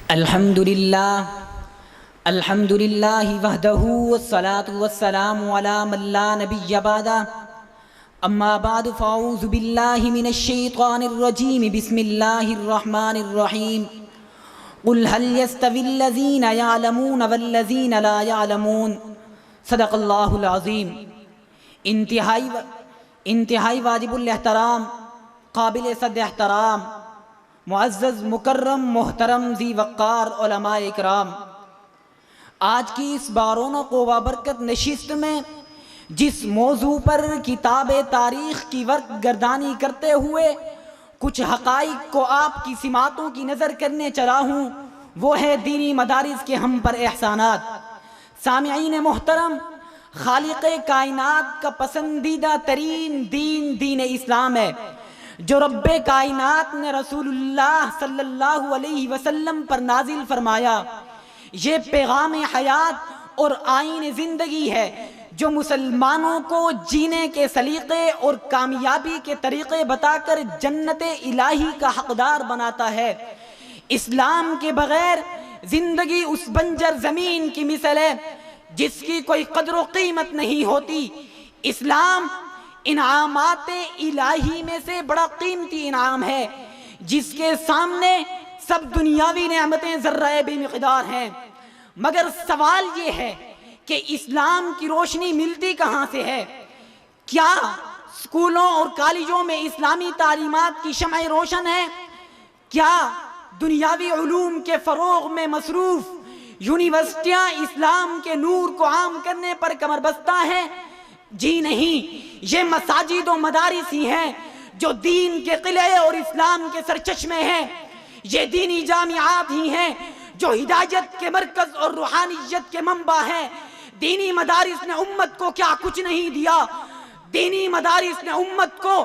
الحمد للہ وحدہ والصلاة والسلام علی من لا نبی بعدہ اما بعد فاعوذ باللہ من الشیطان الرجیم بسم اللہ الرحمن الرحیم قل هل يستوي الذین یعلمون والذین لا یعلمون صدق اللہ العظیم۔ انتہائی واجب الاحترام، قابل صد احترام، معزز مکرم محترم ذی وقار علماء اکرام، آج کی اس بارونق و بابرکت نشست میں جس موضوع پر کتاب تاریخ کی ورق گردانی کرتے ہوئے کچھ حقائق کو آپ کی سماعتوں کی نظر کرنے چلا ہوں، وہ ہے دینی مدارس کے ہم پر احسانات۔ سامعین محترم، خالق کائنات کا پسندیدہ ترین دین دین اسلام ہے، جو رب کائنات نے رسول اللہ صلی اللہ علیہ وسلم پر نازل فرمایا۔ یہ پیغام حیات اور آئین زندگی ہے جو مسلمانوں کو جینے کے سلیقے اور کامیابی کے طریقے بتا کر جنت الہی کا حقدار بناتا ہے۔ اسلام کے بغیر زندگی اس بنجر زمین کی مثل ہے جس کی کوئی قدر و قیمت نہیں ہوتی۔ اسلام انعامات الہی میں سے بڑا قیمتی انعام ہے جس کے سامنے سب دنیاوی نعمتیں ذرہ بے مقدار ہیں، مگر سوال یہ ہے کہ اسلام کی روشنی ملتی کہاں سے ہے؟ کیا اسکولوں اور کالجوں میں اسلامی تعلیمات کی شمع روشن ہے؟ کیا دنیاوی علوم کے فروغ میں مصروف یونیورسٹیاں اسلام کے نور کو عام کرنے پر کمر بستہ ہیں؟ جی نہیں، یہ مساجد و مدارس ہی ہیں جو دین کے قلعے اور اسلام کے سرچشمے ہیں۔ یہ دینی جامعات ہی ہیں جو ہدایت کے مرکز اور روحانیت کے منبع ہیں۔ دینی مدارس نے امت کو کیا کچھ نہیں دیا؟ دینی مدارس نے امت کو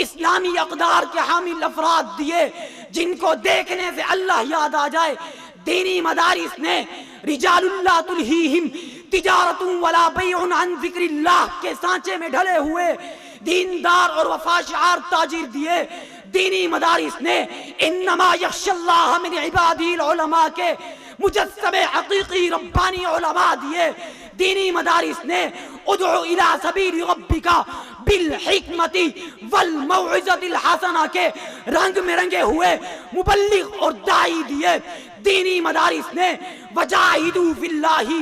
اسلامی اقدار کے حامل افراد دیے جن کو دیکھنے سے اللہ یاد آ جائے۔ دینی مدارس نے رجال اللہ تلہیہم تجارت ولا بیع عن ذکر اللہ کے سانچے میں ڈھلے ہوئے دیندار اور وفا شعار تاجر دیے۔ دینی مدارس نے انما یخشی اللہ من عبادہ العلماء کے مجسمے حقیقی ربانی علماء دیے۔ دینی مدارس نے ادعو الی سبیل ربک بالحکمت والموعظۃ الحسنہ کے رنگ میں رنگے ہوئے مبلغ اور داعی دیے۔ دینی مدارس نے وجاہدوا فی اللہ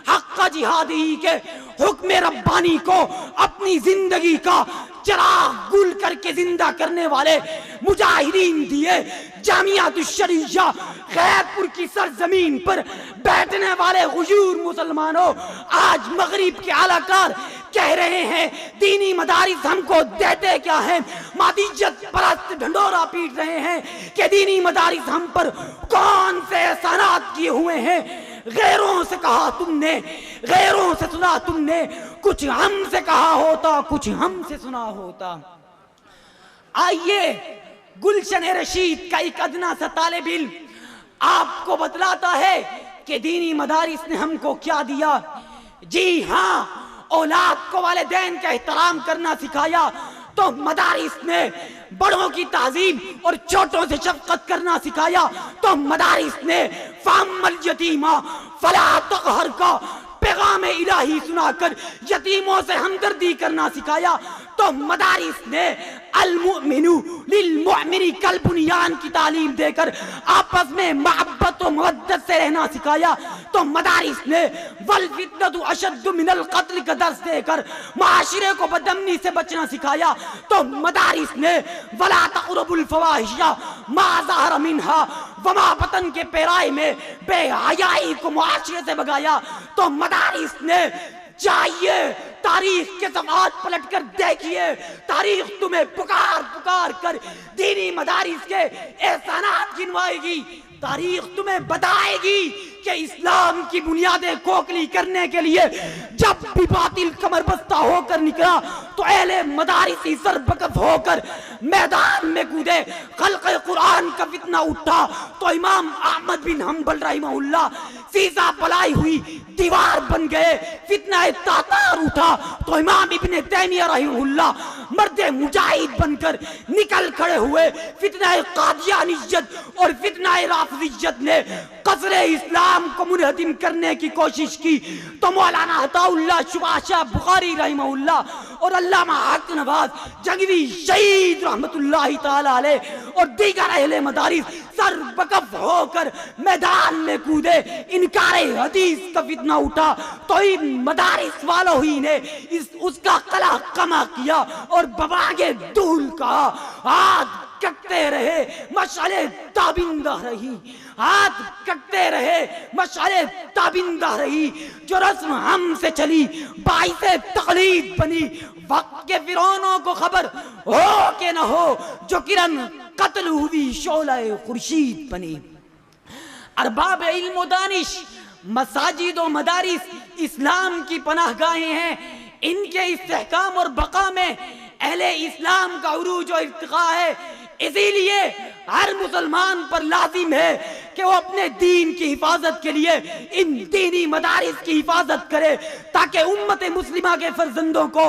حق جہادہ کے حکم ربانی کو اپنی زندگی کا چراغ گل کر کے زندہ کرنے والے مجاہدین دیے۔ جامعۃ الشریعہ خیر پور کی سرزمین پر بیٹھنے والے غیور مسلمانوں، آج مغرب کے اعلی کار کہہ رہے ہیں دینی مدارس ہم کو دیتے کیا ہیں؟ مادیت پرست ڈھنڈورا پیٹ رہے ہیں کہ دینی مدارس ہم پر کون سے احسانات کیے ہوئے ہیں۔ غیروں سے کہا تم نے، غیروں سے سنا تم نے، کچھ ہم سے کہا ہوتا، کچھ ہم سے سنا ہوتا۔ آئیے گلشن رشید کا ایک ادنا سا طالب علم آپ کو بتلاتا ہے کہ دینی مدارس نے ہم کو کیا دیا۔ جی ہاں، اولاد کو والدین کا احترام کرنا سکھایا تو مدارس نے بڑوں کی تعظیم اور چھوٹوں سے شفقت کرنا سکھایا تو مدارس نے فَأَمَّا الْيَتِيمَ فَلَا تَقْهَرْ کا پیغام الہی سنا کر یتیموں سے ہمدردی کرنا سکھایا تو مدارس نے المؤمن للمؤمن کالبنیان کی تعلیم دے کر آپس میں محبت و مودت سے رہنا سکھایا تو مدارس نے والفتنۃ اشد من القتل کا درس دے کر معاشرے کو بدامنی سے بچنا سکھایا تو مدارس نے ولا تقربوا الفواحش ما ظہر منها وما بطن کے پیرائے میں بے حیائی کو معاشرے سے بگایا تو مدارس نے چاہیے تاریخ کے صفحات پلٹ کر دیکھیے، تاریخ تمہیں پکار پکار کر دینی مدارس کے احسانات گنوائے گی۔ تاریخ تمہیں بتائے گی کہ اسلام کی بنیادیں کھوکھلی کرنے کے لیے جب بھی باطل کمر بستہ ہو کر نکلا تو اہل مدارسی سربکف ہو کر میدان میں کودے۔ خلق قرآن کا فتنہ اٹھا تو امام احمد بن حنبل رحمہ اللہ سیسا پلائی ہوئی دیوار بن گئے۔ فتنہ تاتار اٹھا تو امام ابن تیمیہ رحمہ اللہ مرد مجاہد بن کر نکل کھڑے ہوئے. فتنہ قادیانیت اور فتنہ رافضیت نے قصر اسلام کو منہدم کرنے کی کوشش کی تو مولانا عطا اللہ شفا شاہ بخاری رحمہ اللہ اور علامہ حق نواز جنگوی شہید رحمت اللہ تعالی علیہ اور دیگر اہل مدارس سر بکف ہو کر میدان میں کودے. انکار حدیث کا فتنہ اٹھا تو ان مدارس والوں ہی نے اس کا قلع قمع کیا اور بباغے دول کہا. ہاتھ کٹتے رہے مشعلے تابندہ رہی, ہاتھ کٹتے رہے مشعلے تابندہ رہی. جو رسم ہم سے چلی باعث تقلید بنی. وقت کے فرعونوں کو خبر ہو کہ نہ ہو جو کرن قتل ہوئی شعلہ خورشید بنی. ارباب علم و دانش, مساجد و مدارس اسلام کی پناہ گاہیں ہیں. ان کے استحکام اور بقا میں اہل اسلام کا عروج و ارتقاء ہے. اسی لیے ہر مسلمان پر لازم ہے کہ وہ اپنے دین کی حفاظت کے لیے ان دینی مدارس کی حفاظت کرے تاکہ امت مسلمہ کے فرزندوں کو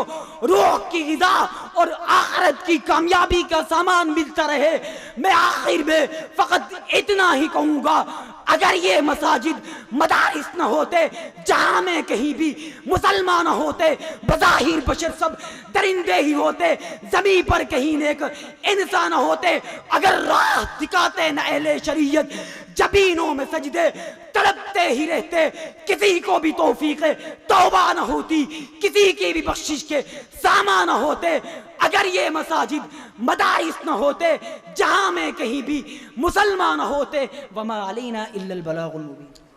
روح کی غذا اور آخرت کی کامیابی کا سامان ملتا رہے. میں آخر میں فقط اتنا ہی کہوں گا, اگر یہ مساجد مدارس نہ ہوتے, جہاں میں کہیں بھی مسلمان نہ ہوتے, بظاہر بشر سب درندے ہی ہوتے, زمین پر کہیں نیک انسان نہ ہوتے, اگر راہ دکھاتے نہ اہل شریعت, جبینوں میں سجدے تڑپتے ہی رہتے, کسی کو بھی توفیق توبہ نہ ہوتی, کسی کی بھی بخشش کے سامان نہ ہوتے, اگر یہ مساجد مدارس نہ ہوتے, جہاں میں کہیں بھی مسلمان نہ ہوتے. وما علینا الا البلاغ المبین.